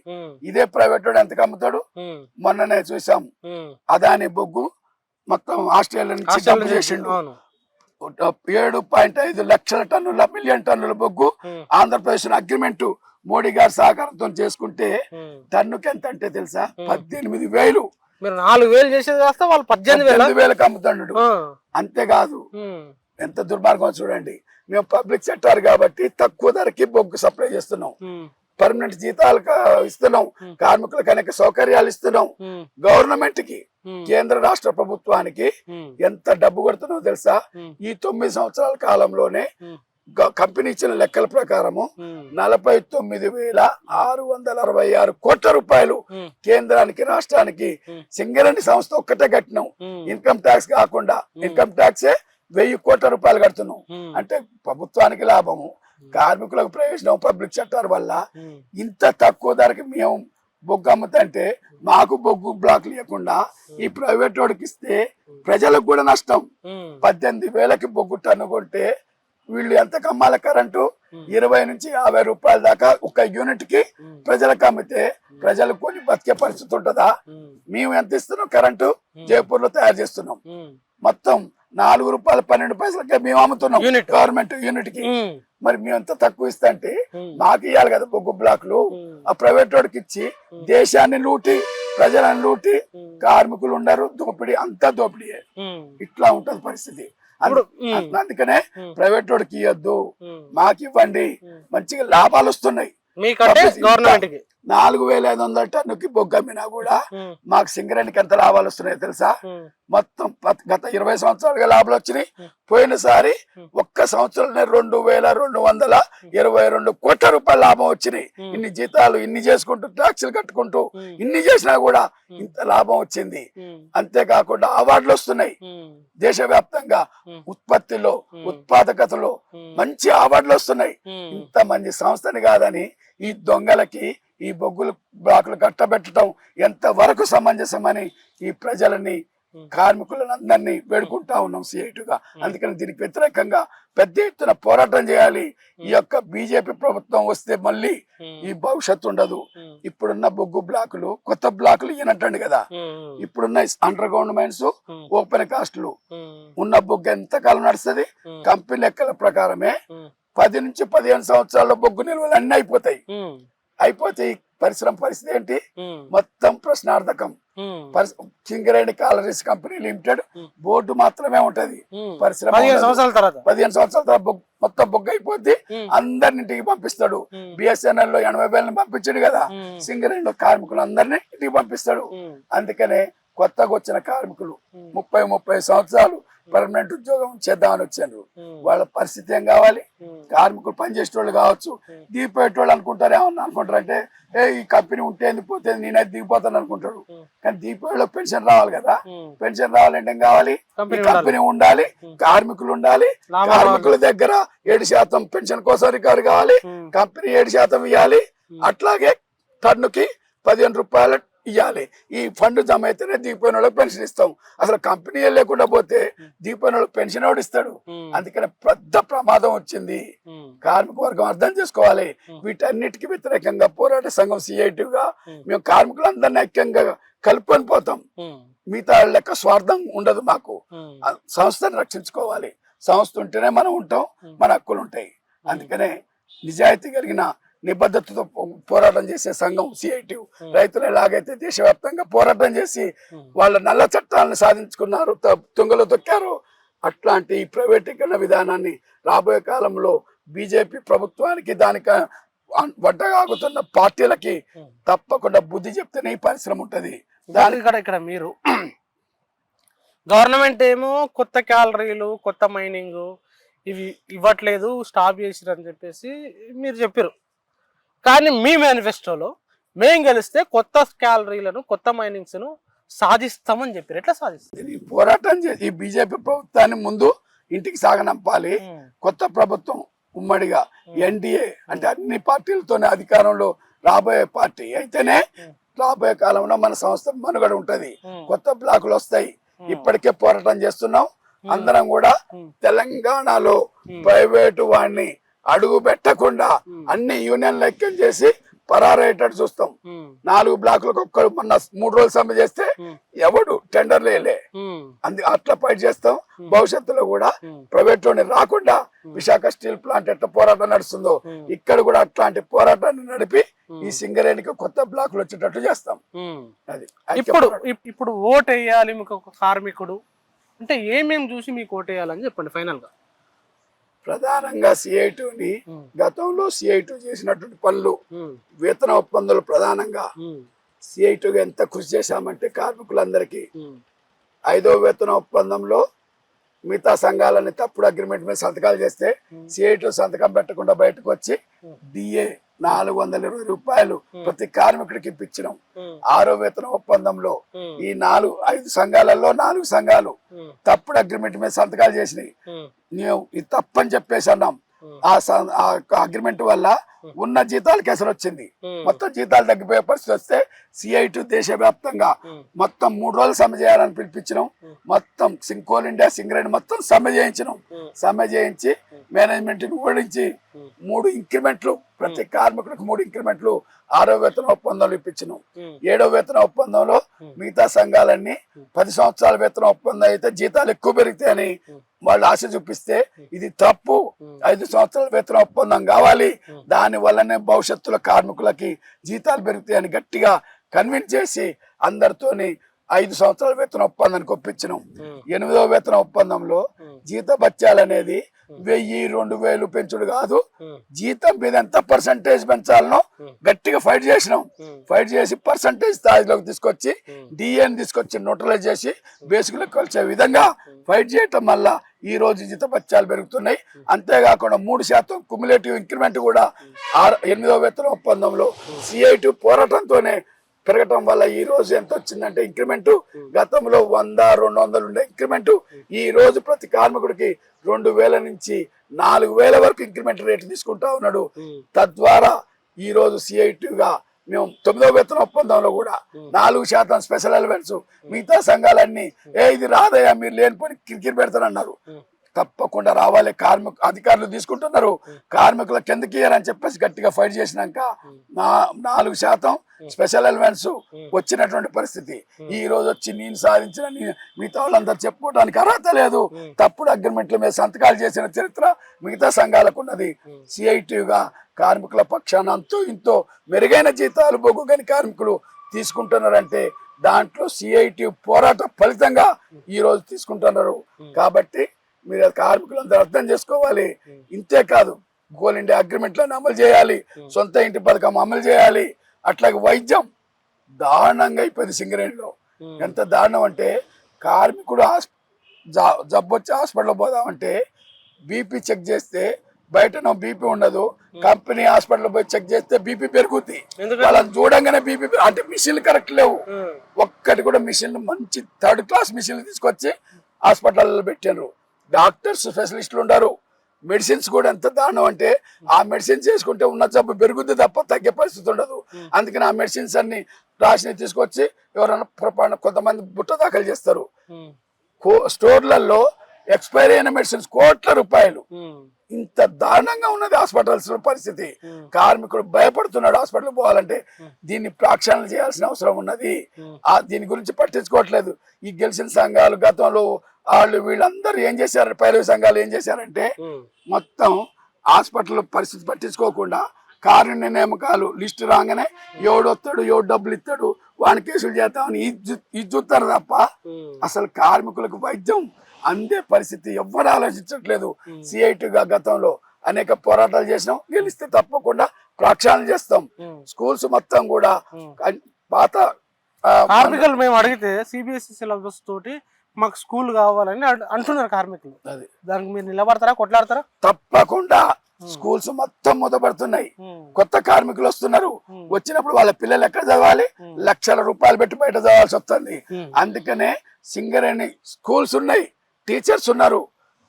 Speaker 2: ఇదే ప్రైవేట్ వాడు ఎంతకు అమ్ముతాడు? మొన్ననే చూసాం, అదాని బొగ్గు మొత్తం ఆస్ట్రేలియా నుంచి డబ్బు చేసిండు. 7.5 లక్షల టన్నుల, మిలియన్ టన్నుల బొగ్గు ఆంధ్రప్రదేశ్ అగ్రిమెంట్ మోడీ గారి సహకారంతో చేసుకుంటే టన్నుకి ఎంత అంటే తెలుసా? 18,000.
Speaker 1: మీరు 4,000 చేసేది కాస్త వాళ్ళు 18,000కి
Speaker 2: అమ్ముతాడు. అంతేకాదు, ఎంత దుర్మార్గం చూడండి. మేము పబ్లిక్ సెక్టార్ కాబట్టి తక్కువ ధరకి బొగ్గు సప్లై చేస్తున్నాం. పర్మనెంట్ జీతాలు ఇస్తున్నాం. కార్మికులకు అనేక సౌకర్యాలు ఇస్తున్నాం. గవర్నమెంట్ కి, కేంద్ర రాష్ట్ర ప్రభుత్వానికి ఎంత డబ్బు కొడుతున్నావు తెలుసా? ఈ 9 సంవత్సరాల కాలంలోనే కంపెనీ ఇచ్చిన లెక్కల ప్రకారము 49,666 కోట్ల రూపాయలు కేంద్రానికి, రాష్ట్రానికి సింగరేణి సంస్థ ఒక్కటే కట్టినాం. ఇన్కమ్ ట్యాక్స్ కాకుండా. ఇన్కమ్ ట్యాక్సే 1,000 కోట్ల రూపాయలు కడుతున్నాం. అంటే ప్రభుత్వానికి లాభము, కార్మికులకు ప్రయోజనం. పబ్లిక్ సెక్టార్ వల్ల ఇంత తక్కువ ధరకి మేము బొగ్గు అమ్ముతుంటే మాకు బొగ్గు బ్లాక్ లేకుండా ఈ ప్రైవేట్ వాడికి ఇస్తే ప్రజలకు కూడా నష్టం. 18,000కి బొగ్గు టన్ను కొంటే వీళ్ళు ఎంత కమ్మాల కరెంటు? 20 నుంచి 50 రూపాయల దాకా ఒక యూనిట్ కి ప్రజలకు అమ్మితే ప్రజలకు కొని బతికే పరిస్థితి ఉంటుందా? మేము ఎంత ఇస్తున్నాం కరెంటు? జైపూర్ లో తయారు చేస్తున్నాం. మొత్తం 4 రూపాయలు 12 పైసలకే మేము అమ్ముతున్నాం గవర్నమెంట్ యూనిట్ కి. మరి మేము ఎంత తక్కువ ఇస్తా అంటే మాకు ఇవ్వాలి కదా బొగ్గు బ్లాక్లు. ఆ ప్రైవేట్ వాడికి ఇచ్చి దేశాన్ని లూటి, ప్రజలను లూటి, కార్మికులు ఉండరు, దోపిడీ, అంతా దోపిడీ. ఇట్లా ఉంటది పరిస్థితి. అందుకనే ప్రైవేట్ వాడికి ఇవ్వద్దు, మాకు ఇవ్వండి. మంచిగా లాభాలు వస్తున్నాయి. 4,500 టన్నుకి బొగ్గు అమ్మినా కూడా మాకు సింగరేణికి ఎంత లాభాలు వస్తున్నాయి తెలుసా? మొత్తం గత 20 సంవత్సరాలుగా లాభాలు వచ్చినాయి. పోయినసారి ఒక్క సంవత్సరంలో 2,222 కోట్ల రూపాయల లాభం వచ్చినాయి. ఇన్ని జీతాలు, ఇన్ని చేసుకుంటూ, ట్యాక్సులు కట్టుకుంటూ, ఇన్ని చేసినా కూడా ఇంత లాభం వచ్చింది. అంతేకాకుండా అవార్డులు వస్తున్నాయి దేశవ్యాప్తంగా. ఉత్పత్తిలో, ఉత్పాదకతలో మంచి అవార్డులు వస్తున్నాయి. ఇంత మంచి సంస్థని కాదని ఈ దొంగలకి ఈ బొగ్గులు బ్లాకులు కట్టబెట్టడం ఎంత వరకు సమంజసమని ఈ ప్రజలని, కార్మికులను అందరినీ వేడుకుంటా ఉన్నాం సిఐటిగా. అందుకని దీనికి వ్యతిరేకంగా పెద్ద ఎత్తున పోరాటం చేయాలి. ఈ యొక్క బీజేపీ ప్రభుత్వం వస్తే మళ్ళీ ఈ భవిష్యత్తు ఉండదు. ఇప్పుడున్న బొగ్గు బ్లాకులు, కొత్త బ్లాకులు ఈయనట్టండి కదా. ఇప్పుడున్న అండర్ గ్రౌండ్ మైన్స్, ఓపెన్ కాస్ట్లు ఉన్న బొగ్గు ఎంత కాలం నడుస్తుంది? కంపెనీ లెక్కల ప్రకారమే 10 నుంచి 15 సంవత్సరాల్లో బొగ్గు నిల్వలు అన్ని అయిపోతాయి. అయిపోతే పరిశ్రమ పరిస్థితి ఏంటి? మొత్తం ప్రశ్నార్థకం. Singareni collieries company limited board మాత్రమే ఉంటది. పరిశ్రమ 15 సంవత్సరాల తర్వాత మొత్తం బొగ్గు అయిపోద్ది. అందరినింటికి పంపిస్తాడు. బిఎస్ఎన్ఎల్ లో 80,000 పంపించాడు కదా, సింగరేణిలో కార్మికులు అందరినీ ఇంటికి పంపిస్తాడు. అందుకనే కొత్తగా వచ్చిన కార్మికులు 30 సంవత్సరాలు పర్మనెంట్ ఉద్యోగం చేద్దామని వచ్చారు. వాళ్ళ పరిస్థితి ఏం కావాలి? కార్మికులు పనిచేసే వాళ్ళు కావచ్చు, దీపేటోళ్ళు అనుకుంటారు. ఏమన్నా అనుకుంటారంటే ఈ కంపెనీ ఉంటే ఎందుకు పోతే నేనైతే దిగిపోతాను అనుకుంటాడు. కానీ దిగిపోయేలో పెన్షన్ రావాలి కదా. పెన్షన్ రావాలంటే ఏం కావాలి? కంపెనీ ఉండాలి, కార్మికులు ఉండాలి. కార్మికుల దగ్గర 7% పెన్షన్ కోసం రికార్డు కావాలి, కంపెనీ 7% ఇవ్వాలి. అట్లాగే టన్నుకి 15 రూపాయలు ఇవ్వాలి. ఈ ఫండ్ జమ అయితేనే దిగిపోయిన వాళ్ళకి పెన్షన్ ఇస్తాం. అసలు కంపెనీ లేకుండా పోతే దిగిపోయిన వాళ్ళకి పెన్షన్ ఎవడు ఇస్తాడు? అందుకని పెద్ద ప్రమాదం వచ్చింది. కార్మిక వర్గం అర్థం చేసుకోవాలి. వీటన్నిటికీ వ్యతిరేకంగా పోరాట సంఘం సిఐటిగా మేము కార్మికులందరినీ ఐక్యంగా కలుపుకొని పోతాం. మిగతా లెక్క స్వార్థం ఉండదు మాకు. సంస్థను రక్షించుకోవాలి. సంస్థ ఉంటేనే మనం ఉంటాం, మన హక్కులు ఉంటాయి. అందుకనే నిజాయితీ కలిగిన నిబద్ధతతో పోరాటం చేసే సంఘం సిఐటి. రైతులు ఎలాగైతే దేశవ్యాప్తంగా పోరాటం చేసి వాళ్ళ నల్ల చట్టాలను సాధించుకున్నారు, తుంగలో తొక్కారు, అట్లాంటి ఈ ప్రైవేటీకరణ విధానాన్ని రాబోయే కాలంలో బీజేపీ ప్రభుత్వానికి దానికి వడ్డగాగుతున్న పార్టీలకి తప్పకుండా బుద్ధి చెప్తేనే ఈ పరిశ్రమ ఉంటది.
Speaker 1: ఇక్కడ మీరు గవర్నమెంట్ ఏమో కొత్త క్యాలరీలు, కొత్త మైనింగ్ ఇవి ఇవ్వట్లేదు, స్టాప్ చేసిరని చెప్పేసి మీరు చెప్పారు. కానీ మీ మేనిఫెస్టోలో మేము గెలిస్తే కొత్త క్యాలరీలను, కొత్త మైనింగ్స్ ను సాధిస్తామని చెప్పారు. ఎట్లా సాధిస్తారు?
Speaker 2: ఈ పోరాటం ఈ బీజేపీ ప్రభుత్వాన్ని ముందు ఇంటికి సాగనంపాలి. కొత్త ప్రభుత్వం ఉమ్మడిగా ఎన్డీఏ అంటే అన్ని పార్టీలతోనే అధికారంలో రాబోయే పార్టీ అయితేనే రాబోయే కాలంలో మన సంస్థ మనుగడ ఉంటది. కొత్త బ్లాకులు వస్తాయి. ఇప్పటికే పోరాటం చేస్తున్నాం. అందరం కూడా తెలంగాణలో ప్రైవేటు వాడిని అడుగు పెట్టకుండా అన్ని యూనియన్ లెక్కలు చేసి పరారయ్యేటట్టు చూస్తాం. 4 బ్లాకులకు ఒక్కరు మొన్న 3 రోజులు సమ్మె చేస్తే ఎవడు టెండర్ లేలే. అట్లా ఫైట్ చేస్తాం. భవిష్యత్తులో కూడా ప్రైవేట్ లోని రాకుండా విశాఖ స్టీల్ ప్లాంట్ ఎట్లా పోరాటం నడుస్తుందో ఇక్కడ కూడా అట్లాంటి పోరాటాన్ని నడిపి ఈ సింగరేణికి కొత్త బ్లాకులు వచ్చేటట్టు చేస్తాం. అది
Speaker 1: ఇప్పుడు ఓటు వేయాలి మీకు ఒక కార్మికుడు అంటే ఏమేమి చూసి మీకు ఓటు వేయాలని చెప్పండి ఫైనల్ గా.
Speaker 2: ప్రధానంగా సిఐటిని గతంలో సిఐటి చేసినటువంటి పనులు, వేతన ఒప్పందాలు ప్రధానంగా సిఐటిగా ఎంత కృషి చేశామంటే కార్మికులందరికీ 5వ వేతన ఒప్పందంలో మిగతా సంఘాలని తప్పుడు అగ్రిమెంట్ మీద సంతకాలు చేస్తే సిఐటి సంతకం పెట్టకుండా బయటకు వచ్చి డిఏ 420 రూపాయలు ప్రతి కార్మికుడికి ఇప్పించినాం. 6వ వేతన ఒప్పందంలో ఈ 5 సంఘాలలో 4 సంఘాలు తప్పుడు అగ్రిమెంట్ మీద సంతకాలు చేసినాయి. మేము ఇది తప్పని చెప్పేసి అన్నాం. ఆ అగ్రిమెంట్ వల్ల ఉన్న జీతాలకి ఎసరు వచ్చింది. మొత్తం జీతాలు తగ్గిపోయే పరిస్థితి వస్తే సిఐటి దేశవ్యాప్తంగా మొత్తం 3 రోజులు సమ్మె చేయాలని పిలిపించినాం. మొత్తం కోల్ ఇండియా సింగరేణి మొత్తం సమ్మె చేయించినాం. సమ్మె చేయించి మేనేజ్మెంట్ ఓడించి 3 ఇంక్రిమెంట్లు ప్రతి కార్మికుడికి 3 ఇంక్రిమెంట్లు 6వ వేతన ఒప్పందంలో ఇప్పించినాం. 7వ వేతన ఒప్పందంలో మిగతా సంఘాలన్నీ 10 సంవత్సరాల వేతన ఒప్పందం అయితే జీతాలు ఎక్కువ పెరుగుతాయని వాళ్ళు ఆశ చూపిస్తే ఇది తప్పు. 5 సంవత్సరాల వేతన ఒప్పందం కావాలి. దాని వల్లనే భవిష్యత్తులో కార్మికులకి జీతాలు పెరుగుతాయని గట్టిగా కన్విన్స్ చేసి అందరితోని 5 సంవత్సరాల వేతన ఒప్పందానికి ఒప్పించినాం. 8వ వేతన ఒప్పందంలో జీత బత్యాలనేది 1000-2000 పెంచుడు కాదు, జీతం మీద ఎంత పర్సంటేజ్ పెంచాలనో గట్టిగా ఫైట్ చేసినాం. ఫైట్ చేసి పర్సంటేజ్ స్థాయిలోకి తీసుకొచ్చి డిఏని తీసుకొచ్చి న్యూట్రలైజ్ చేసి బేసిక్లోకి వచ్చే విధంగా ఫైట్ చేయటం వల్ల ఈ రోజు జీత బత్యాలు పెరుగుతున్నాయి. అంతేకాకుండా 3% కుములేటివ్ ఇంక్రిమెంట్ కూడా 8వ వేతన ఒప్పందంలో సిఐటి పోరాటంతోనే పెరగటం వల్ల ఈ రోజు ఎంత వచ్చిందంటే ఇంక్రిమెంట్ గతంలో 100-200 ఉండే ఇంక్రిమెంట్ ఈ రోజు ప్రతి కార్మికుడికి 2000 నుంచి 4000 వరకు ఇంక్రిమెంట్ రేటు తీసుకుంటా ఉన్నాడు. తద్వారా ఈ రోజు సిఐటిగా మేము 9వ వేతన ఒప్పందంలో కూడా 4% స్పెషల్ అలవెన్స్. మిగతా సంఘాలన్నీ ఇది రాదయ్యా మీరు లేనిపోయి కిరికిరి పెడతారన్నారు. తప్పకుండా రావాలి. అధికారులు తీసుకుంటున్నారు. కార్మికులకు ఎందుకు ఇయ్యారని చెప్పేసి గట్టిగా ఫైట్ చేసినాక 4% స్పెషల్ అలవెన్స్ వచ్చినటువంటి పరిస్థితి. ఈ రోజు వచ్చి నేను సాధించిన మిగతా వాళ్ళందరూ చెప్పుకోవడానికి అర్హత లేదు. తప్పుడు అగ్రిమెంట్ల మీద సంతకాలు చేసిన చరిత్ర మిగతా సంఘాలకు ఉన్నది. సిఐటిగా కార్మికుల పక్షాన అంతో ఇంతో మెరుగైన జీతాలు బొగ్గుగని కార్మికులు తీసుకుంటున్నారంటే దాంట్లో సిఐటి పోరాట ఫలితంగా ఈ రోజు తీసుకుంటున్నారు. కాబట్టి మీరు కార్మికులందరూ అర్థం చేసుకోవాలి. ఇంతే కాదు, కోల్ ఇండియా అగ్రిమెంట్లను అమలు చేయాలి, సొంత ఇంటి పథకం అమలు చేయాలి. అట్లాగే వైద్యం దారుణంగా అయిపోయింది సింగరేణిలో. ఎంత దారుణం అంటే కార్మికుడు జబ్బు వచ్చి హాస్పిటల్ పోదామంటే బీపీ చెక్ చేస్తే బయటనో బీపీ ఉండదు. కంపెనీ హాస్పిటల్ పోయి చెక్ చేస్తే బీపీ పెరుగుద్ది.
Speaker 1: ఎందుకంటే
Speaker 2: వాళ్ళని చూడంగానే బీపీ అంటే మిషన్లు కరెక్ట్ లేవు. ఒక్కటి కూడా మిషన్లు మంచి 3rd క్లాస్ మిషన్లు తీసుకొచ్చి హాస్పిటల్లో పెట్టారు. డాక్టర్స్ స్పెషలిస్టులు ఉన్నారు. మెడిసిన్స్ కూడా ఎంత దారుణం అంటే ఆ మెడిసిన్స్ చేసుకుంటే ఉన్న జబ్బు పెరుగుద్ది తప్ప తగ్గే పరిస్థితి ఉండదు. అందుకని ఆ మెడిసిన్స్ అన్ని రాసిని తీసుకొచ్చి ఎవరైనా కొంతమంది బుట్ట దాఖలు చేస్తారు. స్టోర్లలో ఎక్స్పైరీ అయిన మెడిసిన్స్ కోట్ల రూపాయలు. ఇంత దారుణంగా ఉన్నది హాస్పిటల్స్ లో పరిస్థితి. కార్మికుడు భయపడుతున్నాడు హాస్పిటల్ పోవాలంటే. దీన్ని ప్రాక్షాళన చేయాల్సిన అవసరం ఉన్నది. దీని గురించి పట్టించుకోవట్లేదు. ఈ గెలిచిన సంఘాలు గతంలో వాళ్ళు వీళ్ళందరూ ఏం చేశారు, పైరవి సంఘాలు ఏం చేశారంటే మొత్తం హాస్పిటల్ పరిస్థితి పట్టించుకోకుండా కారుణ్య నియామకాలు లిస్టు రాగానే ఎవడు వస్తాడు, ఎవడు డబ్బులు ఇస్తాడు, వాని కేసులు చేద్దామని ఇది చూస్తారు తప్ప అసలు కార్మికులకు వైద్యం అందే పరిస్థితి ఎవ్వరు ఆలోచించట్లేదు. సిఐటిగా గతంలో అనేక పోరాటాలు చేసినాం. గెలిస్తే తప్పకుండా ప్రక్షాళన చేస్తాం. స్కూల్స్ మొత్తం కూడా పాత
Speaker 1: కార్మికులు మేము అడిగితే సిబిఎస్ఈ సిలబస్ తోటి మాకు స్కూల్ కావాలని అంటున్నారు కార్మికులు. దానికి మీరు నిలబడతారా, కొట్లాడతారా?
Speaker 2: తప్పకుండా. స్కూల్స్ మొత్తం మూతపడుతున్నాయి. కొత్త కార్మికులు వస్తున్నారు. వచ్చినప్పుడు వాళ్ళ పిల్లలు ఎక్కడ చదవాలి? లక్షల రూపాయలు పెట్టి బయట చదవాల్సి వస్తుంది. అందుకనే సింగరేణి స్కూల్స్ ఉన్నాయి, టీచర్స్ ఉన్నారు.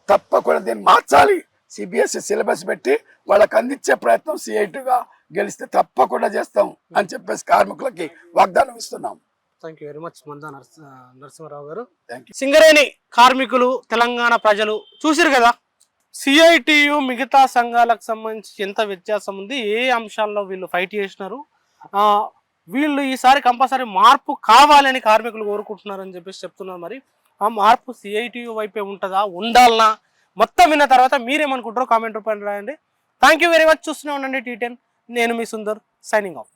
Speaker 2: తప్పకుండా దీన్ని మార్చాలి. సిబిఎస్ఈ సిలబస్ పెట్టి వాళ్ళకి అందించే ప్రయత్నం సిఐటిగా గెలిస్తే తప్పకుండా చేస్తాం అని చెప్పేసి కార్మికులకి వాగ్దానం ఇస్తున్నాం.
Speaker 1: థ్యాంక్ యూ వెరీ మచ్ మందా నరసింహారావు గారు. సింగరేణి కార్మికులు, తెలంగాణ ప్రజలు చూసిరు కదా, సిఐటియు మిగతా సంఘాలకు సంబంధించి ఎంత వ్యత్యాసం ఉంది, ఏ అంశాల్లో వీళ్ళు ఫైట్ చేసినారు, వీళ్ళు ఈసారి కంపల్సరీ మార్పు కావాలని కార్మికులు కోరుకుంటున్నారని చెప్పేసి చెప్తున్నారు. మరి ఆ మార్పు సిఐటియు వైపే ఉంటుందా, ఉండాలనా? మొత్తం విన్న తర్వాత మీరేమనుకుంటారో కామెంట్ రూపాయలు రాయండి. Thank you very much. చూస్తూనే ఉండండి T10. నేను మీ సుందర్, సైనింగ్ ఆఫ్.